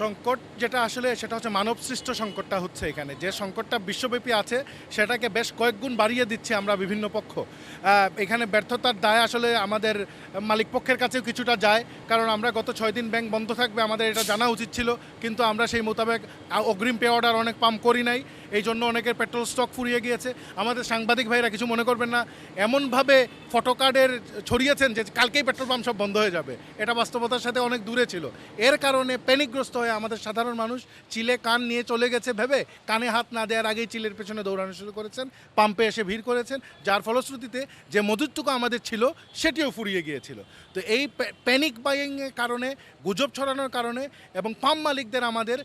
সংকট যেটা আসলে সেটা হচ্ছে মানবসৃষ্ট সংকটটা হচ্ছে এখানে যে সংকটটা বিশ্বব্যাপী আছে সেটাকে বেশ কয়েক গুণ বাড়িয়ে দিচ্ছে আমরা বিভিন্ন পক্ষ। এখানে ব্যর্থতার দায় আসলে আমাদের মালিক পক্ষের কাছেও কিছুটা যায়, কারণ আমরা গত 6 দিন ব্যাংক বন্ধ থাকবে আমাদের এটা জানা উচিত ছিল, কিন্তু আমরা সেই মোতাবেক অগ্রিম পে অর্ডার অনেক পাম্প করি নাই, এই জন্য অনেকের পেট্রোল স্টক ফুরিয়ে গিয়েছে। আমাদের সাংবাদিক ভাইরা কিছু মনে করবেন না, এমনভাবে ফটোকার্ডের ছড়িয়েছেন যে কালকেই পেট্রোল পাম্প সব বন্ধ হয়ে যাবে, এটা বাস্তবতার সাথে অনেক দূরে ছিল। এর কারণে প্যানিকগ্রস্ত হয়ে আমাদের সাধারণ মানুষ চিলে কান নিয়ে চলে গেছে ভেবে কানে হাত না দেওয়ার আগেই চিলের পেছনে দৌড়ানো শুরু করেছেন, পাম্পে এসে ভিড় করেছেন, যার ফলশ্রুতিতে যে মজুদটুকু আমাদের ছিল সেটিও ফুরিয়ে গিয়েছিল। তো এই প্যানিক বাইংয়ের কারণে, গুজব ছড়ানোর কারণে এবং পাম্প মালিকদের আমাদের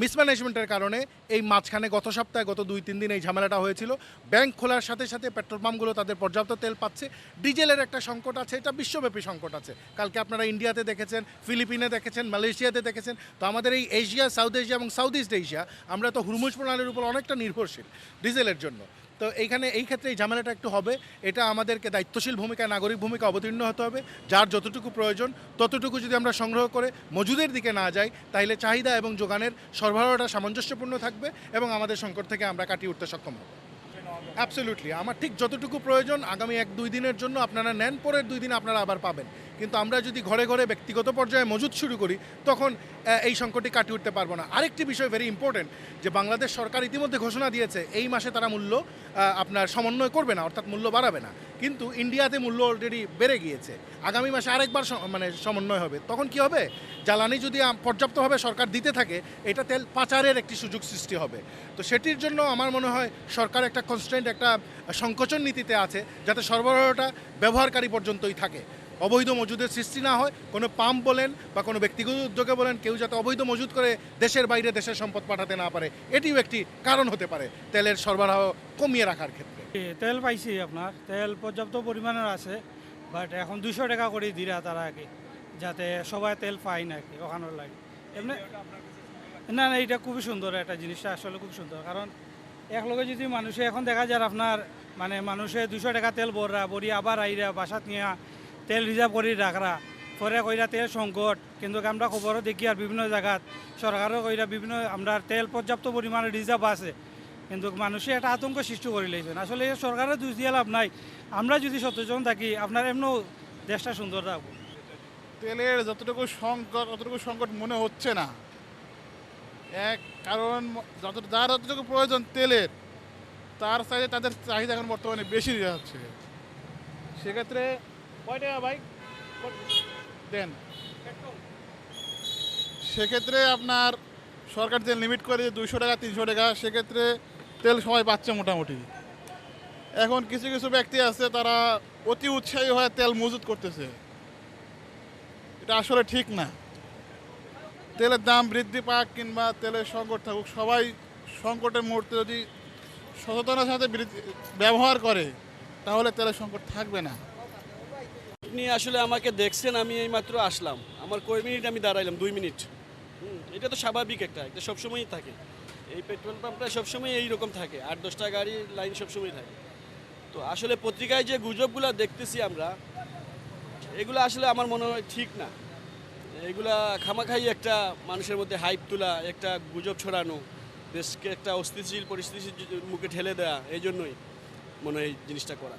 মিসম্যানেজমেন্টের কারণে এই মাঝখানে গত সপ্তাহে গত 2-3 দিন এই ঝামেলাটা হয়েছিল। ব্যাংক খোলার সাথে সাথে পেট্রোল পাম্পগুলো তাদের পর্যাপ্ত তেল পাচ্ছে, ডিজেলের একটা সংকট আছে, এটা বিশ্বব্যাপী সংকট আছে। কালকে আপনারা ইন্ডিয়াতে দেখেছেন, ফিলিপিনে দেখেছেন, মালয়েশিয়াতে দেখেছেন। তো আমাদের এই এশিয়া, সাউথ এশিয়া এবং সাউথ ইস্ট এশিয়া আমরা তো হুরমুজ প্রণালীর উপর অনেকটা নির্ভরশীল ডিজেলের জন্য। তো এইখানে এই ক্ষেত্রে এই ঝামেলাটা একটু হবে, এটা আমাদেরকে দায়িত্বশীল ভূমিকা, নাগরিক ভূমিকা অবতীর্ণ হতে হবে। যার যতটুকু প্রয়োজন ততটুকু যদি আমরা সংগ্রহ করে মজুদের দিকে না যাই, তাহলে চাহিদা এবং যোগানের সরবরাহটা সামঞ্জস্যপূর্ণ থাকবে এবং আমাদের সংকট থেকে আমরা কাটিয়ে উঠতে সক্ষম হব। অ্যাবসলিউটলি, আমার ঠিক যতটুকু প্রয়োজন আগামী 1-2 দিনের জন্য আপনারা নেন, পরের 2 দিন আপনারা আবার পাবেন। কিন্তু আমরা যদি ঘরে ঘরে ব্যক্তিগত পর্যায়ে মজুদ শুরু করি তখন এই সংকটটি কাটিয়ে উঠতে পারবো না। আরেকটি বিষয় ভেরি ইম্পর্টেন্ট, যে বাংলাদেশ সরকার ইতিমধ্যে ঘোষণা দিয়েছে এই মাসে তারা মূল্য আপনার সমন্বয় করবে না, অর্থাৎ মূল্য বাড়াবে না। কিন্তু ইন্ডিয়াতে মূল্য অলরেডি বেড়ে গিয়েছে, আগামী মাসে আরেকবার মানে সমন্বয় হবে। তখন কি হবে, জ্বালানি যদি পর্যাপ্তভাবে সরকার দিতে থাকে, এটা তেল পাচারের একটি সুযোগ সৃষ্টি হবে। তো সেটির জন্য আমার মনে হয় সরকার একটা কনস্ট্যান্ট, একটা সংকোচন নীতিতে আছে, যাতে সরবরাহটা ব্যবহারকারী পর্যন্তই থাকে, অবৈধ মজুদের সৃষ্টি না হয়। কোনো পাম্প বলেন বা কোনো ব্যক্তিগত উদ্যোগে বলেন, কেউ যাতে অবৈধ মজুদ করে দেশের বাইরে দেশের সম্পদ পাঠাতে না পারে, এটিও একটি কারণ হতে পারে তেলের সরবরাহ কমিয়ে রাখার ক্ষেত্রে। তেল পাইছি, আপনার তেল পর্যাপ্ত পরিমাণের আছে, বাট এখন 200 টাকা করে দিরা তারা আগে, যাতে সবাই তেল পায় না কি ওখানোর লাগে। এমনি না না, এটা খুবই সুন্দর একটা জিনিসটা, আসলে খুব সুন্দর। কারণ এক লগে যদি মানুষে এখন দেখা যায় আপনার মানে মানুষে 200 টাকা তেল বড়ি আবার আইরা বাসাত নিয়ে তেল রিজার্ভ করে রাখরা, পরে কইরা তেল সংকট। কিন্তু আমরা খবরও দেখি আর বিভিন্ন জায়গাত সরকারও কইরা বিভিন্ন আমরা তেল পর্যাপ্ত পরিমাণে রিজার্ভ আছে, কিন্তু মানুষে একটা আতঙ্ক সৃষ্টি করে লেগেছেন। আসলে সরকারের দোষ দিয়ে লাভ নাই, আমরা যদি সচেতন থাকি আপনার এমন দেশটা সুন্দর রাখবো। তেলের যতটুকু সংকট অতটুকু সংকট মনে হচ্ছে না। এক কারণ যার যতটুকু প্রয়োজন তেলের, তার চাইতে তাদের চাহিদা এখন বর্তমানে বেশি দেওয়া হচ্ছে। সেক্ষেত্রে কয় টাকা ভাই দেন, সেক্ষেত্রে আপনার সরকার তেল লিমিট করে 200 টাকা 300 টাকা, সেক্ষেত্রে তেল সবাই পাচ্ছে মোটামুটি। এখন কিছু কিছু ব্যক্তি আছে তারা অতি উৎসাহী হয়ে তেল মজুত করতেছে, এটা আসলে ঠিক না। তেলের দাম বৃদ্ধি পাক কিংবা তেলের সংকট থাকুক, সবাই সংকটের মুহূর্তে যদি সচেতনার সাথে ব্যবহার করে তাহলে তেলের সংকট থাকবে না। আপনি আসলে আমাকে দেখছেন, আমি এইমাত্র আসলাম, আমার কয় মিনিট আমি দাঁড়াইলাম, 2 মিনিট। এটা তো স্বাভাবিক, এটা সবসময়ই থাকে। এই পেট্রোল পাম্পটা সবসময় এইরকম থাকে, 8-10টা গাড়ি লাইন সবসময় থাকে। তো আসলে পত্রিকায় যে গুজবগুলো দেখতেছি আমরা, এগুলো আসলে আমার মনে হয় ঠিক না। এগুলা খামাখাই একটা মানুষের মধ্যে হাইপ তোলা, একটা গুজব ছড়ানো, দেশকে একটা অস্থিতিশীল পরিস্থিতির মুখে ঠেলে দেওয়া, এই জন্যই মনে হয় এই জিনিসটা করা।